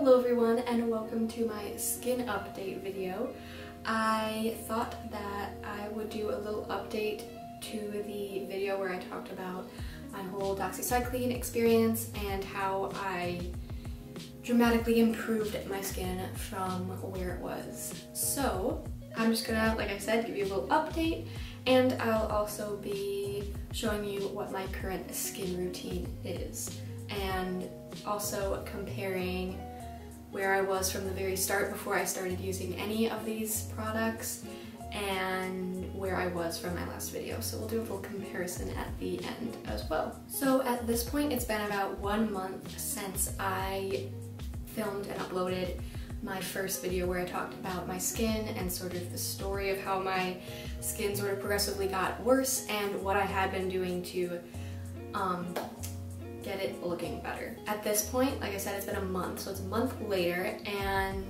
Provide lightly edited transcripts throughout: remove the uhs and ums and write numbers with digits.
Hello everyone and welcome to my skin update video. I thought that I would do a little update to the video where I talked about my whole Doxycycline experience and how I dramatically improved my skin from where it was. So I'm just gonna, like I said, give you a little update, and I'll also be showing you what my current skin routine is, and also comparing where I was from the very start before I started using any of these products and where I was from my last video. So we'll do a little comparison at the end as well. So at this point, it's been about 1 month since I filmed and uploaded my first video where I talked about my skin and sort of the story of how my skin sort of progressively got worse and what I had been doing to get it looking better. At this point, like I said, it's been a month, so it's a month later, and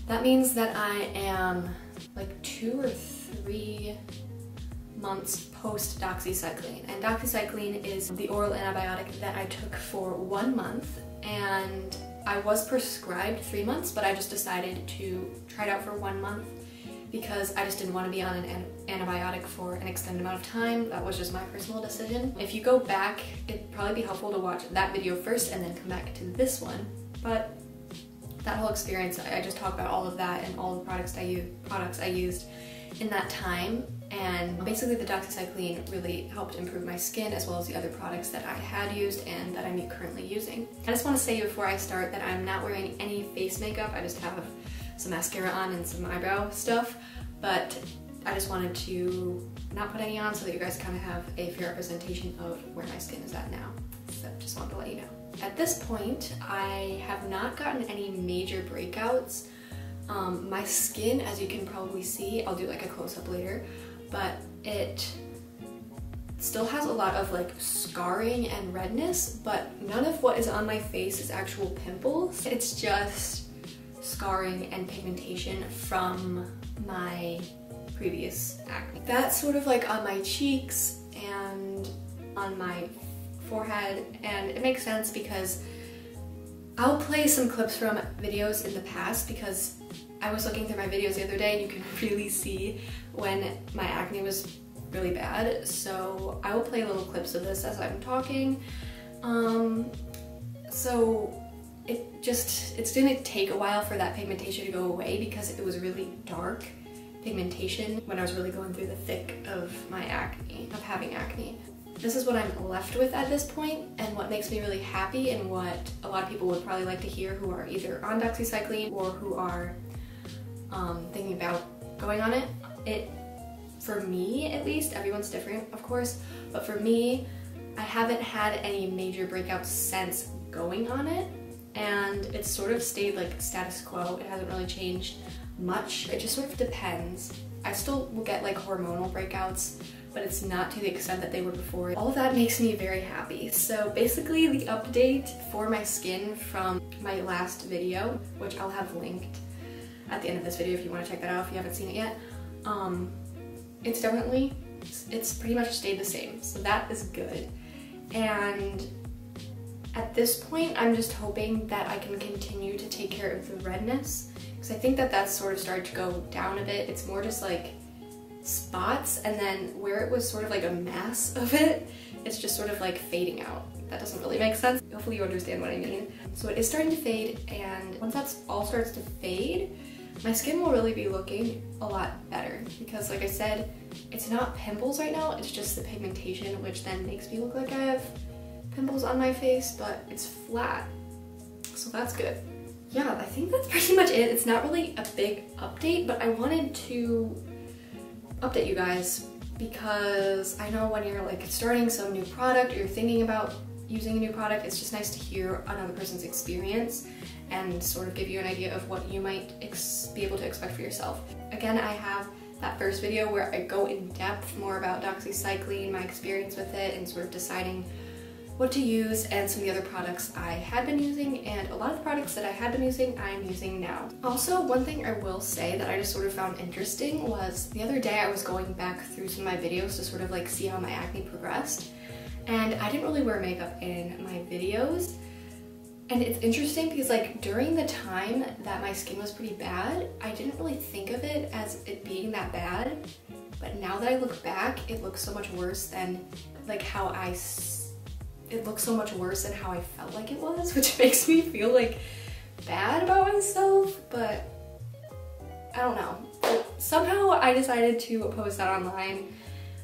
that means that I am like 2 or 3 months post Doxycycline. And Doxycycline is the oral antibiotic that I took for 1 month, and I was prescribed 3 months, but I just decided to try it out for 1 month because I just didn't want to be on an antibiotic for an extended amount of time. That was just my personal decision. If you go back, it'd probably be helpful to watch that video first and then come back to this one. But that whole experience, I just talk about all of that and all the products I used in that time. And basically the Doxycycline really helped improve my skin as well as the other products that I had used and that I'm currently using. I just want to say before I start that I'm not wearing any face makeup. I just have some mascara on and some eyebrow stuff, but I just wanted to not put any on so that you guys kind of have a fair representation of where my skin is at now. So just wanted to let you know. At this point, I have not gotten any major breakouts. My skin, as you can probably see, I'll do like a close-up later, but it still has a lot of like scarring and redness, but none of what is on my face is actual pimples. It's just scarring and pigmentation from my previous acne. That's sort of like on my cheeks and on my forehead, and it makes sense because I'll play some clips from videos in the past because I was looking through my videos the other day and you can really see when my acne was really bad. So I will play little clips of this as I'm talking. So it's gonna take a while for that pigmentation to go away because it was really dark pigmentation when I was really going through the thick of my acne, of having acne. This is what I'm left with at this point, and what makes me really happy and what a lot of people would probably like to hear who are either on Doxycycline or who are thinking about going on it. For me at least, everyone's different of course, but for me, I haven't had any major breakouts since going on it, and it's sort of stayed like status quo. It hasn't really changed much. It just sort of depends. I still will get like hormonal breakouts, but it's not to the extent that they were before. All of that makes me very happy. So basically the update for my skin from my last video, which I'll have linked at the end of this video if you want to check that out if you haven't seen it yet, it's pretty much stayed the same, so that is good. And at this point, I'm just hoping that I can continue to take care of the redness, because I think that that's sort of started to go down a bit. It's more just like spots, and then where it was sort of like a mass of it, it's just sort of like fading out. That doesn't really make sense. Hopefully you understand what I mean. So it is starting to fade, and once that all starts to fade, my skin will really be looking a lot better because, like I said, it's not pimples right now, it's just the pigmentation, which then makes me look like I have pimples on my face, but it's flat, so that's good. Yeah, I think that's pretty much it. It's not really a big update, but I wanted to update you guys because I know when you're like starting some new product or you're thinking about using a new product, it's just nice to hear another person's experience and sort of give you an idea of what you might be able to expect for yourself. Again, I have that first video where I go in depth more about Doxycycline, my experience with it, and sort of deciding what to use, and some of the other products I had been using, and a lot of the products that I had been using, I'm using now. Also, one thing I will say that I just sort of found interesting was the other day I was going back through some of my videos to sort of like see how my acne progressed, and I didn't really wear makeup in my videos, And it's interesting because like during the time that my skin was pretty bad, I didn't really think of it as it being that bad. But now that I look back, it looks so much worse than like it looks so much worse than how I felt like it was, which makes me feel like bad about myself, but I don't know. But somehow I decided to post that online.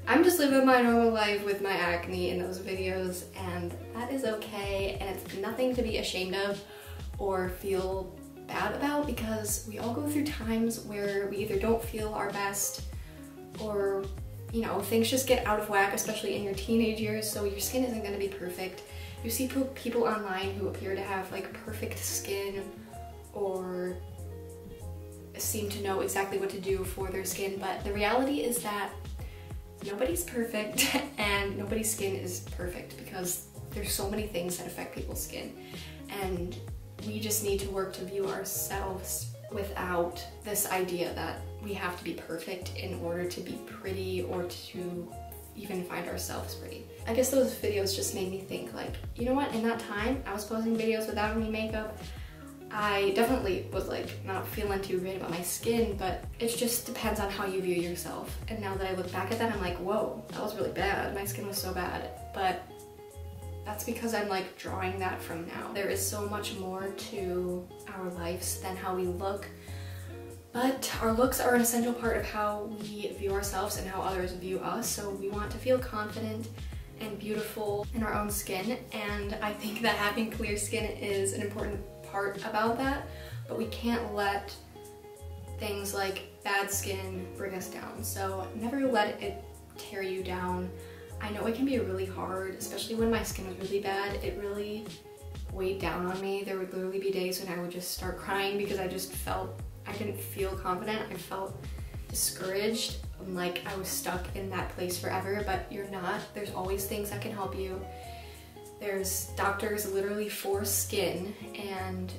I'm just living my normal life with my acne in those videos, and that is okay, and it's nothing to be ashamed of or feel bad about, because we all go through times where we either don't feel our best or, you know, things just get out of whack, especially in your teenage years, so your skin isn't going to be perfect. You see people online who appear to have like perfect skin or seem to know exactly what to do for their skin, but the reality is that nobody's perfect and nobody's skin is perfect, because there's so many things that affect people's skin, and we just need to work to view ourselves without this idea that we have to be perfect in order to be pretty or to even find ourselves pretty. I guess those videos just made me think like, you know what, in that time I was posting videos without any makeup. I definitely was like not feeling too great about my skin, but it just depends on how you view yourself. And now that I look back at that, I'm like, whoa, that was really bad. My skin was so bad. But that's because I'm like drawing that from now. There is so much more to our lives than how we look. But our looks are an essential part of how we view ourselves and how others view us. So we want to feel confident and beautiful in our own skin. And I think that having clear skin is an important part about that, but we can't let things like bad skin bring us down. So never let it tear you down. I know it can be really hard, especially when my skin was really bad. It really weighed down on me. There would literally be days when I would just start crying because I just felt, I didn't feel confident. I felt discouraged, like I was stuck in that place forever, but you're not. There's always things that can help you. There's doctors literally for skin, and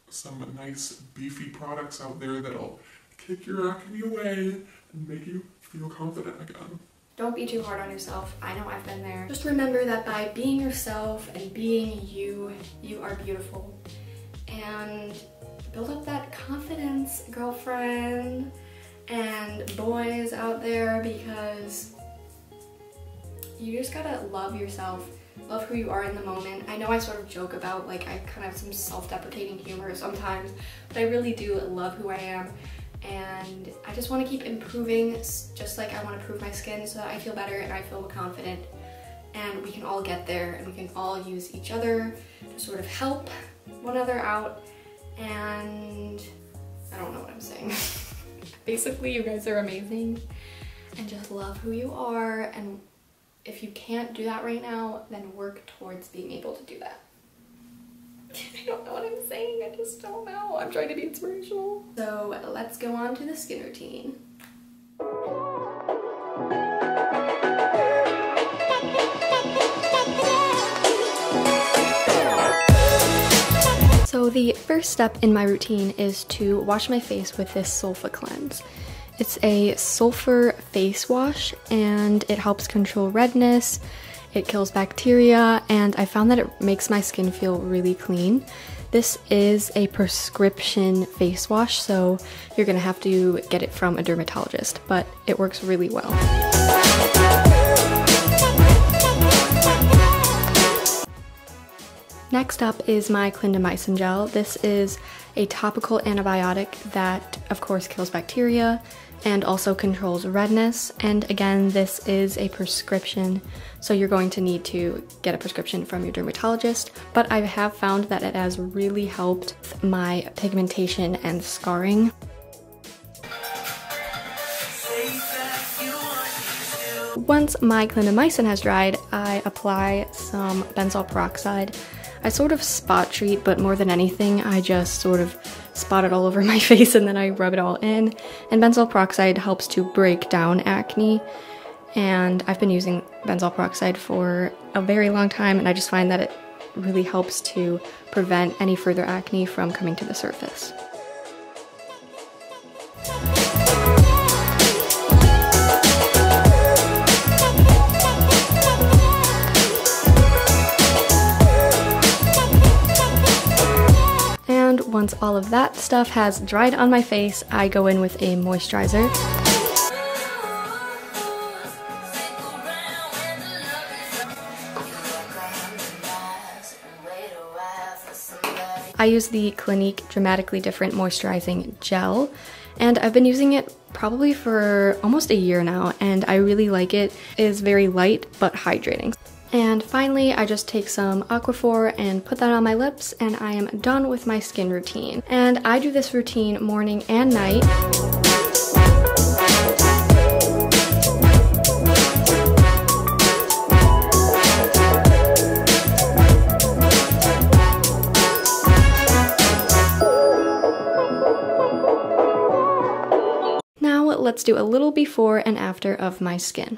some nice beefy products out there that'll kick your acne away and make you feel confident again. Don't be too hard on yourself. I know I've been there. Just remember that by being yourself and being you, you are beautiful. And build up that confidence, girlfriend and boys out there, because you just gotta love yourself. Love who you are in the moment. I know I sort of joke about like I kind of have some self-deprecating humor sometimes, but I really do love who I am, and I just want to keep improving, just like I want to improve my skin so that I feel better and I feel confident, and we can all get there, and we can all use each other to sort of help one another out. And I don't know what I'm saying. Basically, you guys are amazing, and just love who you are, and if you can't do that right now, then work towards being able to do that. I don't know what I'm saying, I just don't know. I'm trying to be inspirational. So let's go on to the skin routine. So the first step in my routine is to wash my face with this Sulfa cleanse. It's a sulfur face wash, and it helps control redness, it kills bacteria, and I found that it makes my skin feel really clean. This is a prescription face wash, so you're gonna have to get it from a dermatologist, but it works really well. Next up is my clindamycin gel. This is a topical antibiotic that of course kills bacteria and also controls redness. And again, this is a prescription, so you're going to need to get a prescription from your dermatologist. But I have found that it has really helped with my pigmentation and scarring. Once my clindamycin has dried, I apply some benzoyl peroxide. I sort of spot treat, but more than anything, I just sort of spot it all over my face and then I rub it all in. And benzoyl peroxide helps to break down acne. And I've been using benzoyl peroxide for a very long time, and I just find that it really helps to prevent any further acne from coming to the surface. once all of that stuff has dried on my face, I go in with a moisturizer. I use the Clinique Dramatically Different Moisturizing Gel, and I've been using it probably for almost a year now, and I really like it. It is very light but hydrating. And finally, I just take some Aquaphor and put that on my lips, and I am done with my skin routine. And I do this routine morning and night. Now let's do a little before and after of my skin.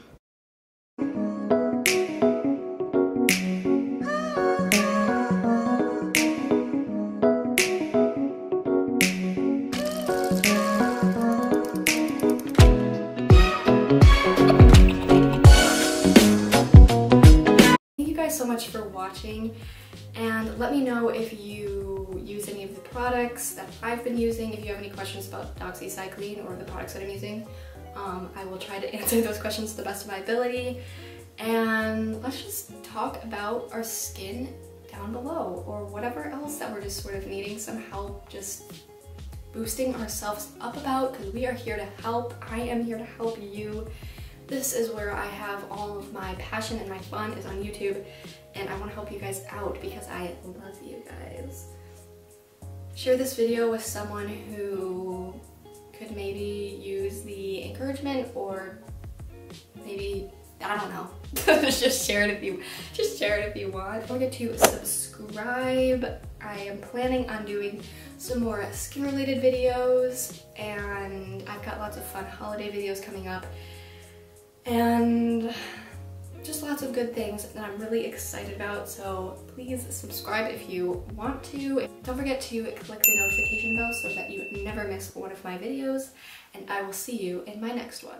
So much for watching, and let me know if you use any of the products that I've been using. If you have any questions about Doxycycline or the products that I'm using, I will try to answer those questions to the best of my ability. And let's just talk about our skin down below, or whatever else that we're just sort of needing some help just boosting ourselves up about, because we are here to help. I am here to help you. This is where I have all of my passion and my fun is on YouTube, and I want to help you guys out because I love you guys. Share this video with someone who could maybe use the encouragement, or maybe, I don't know. just share it if you want. Don't forget to subscribe. I am planning on doing some more skin related videos, and I've got lots of fun holiday videos coming up. And just lots of good things that I'm really excited about, so please subscribe if you want to. Don't forget to click the notification bell so that you never miss one of my videos, and I will see you in my next one.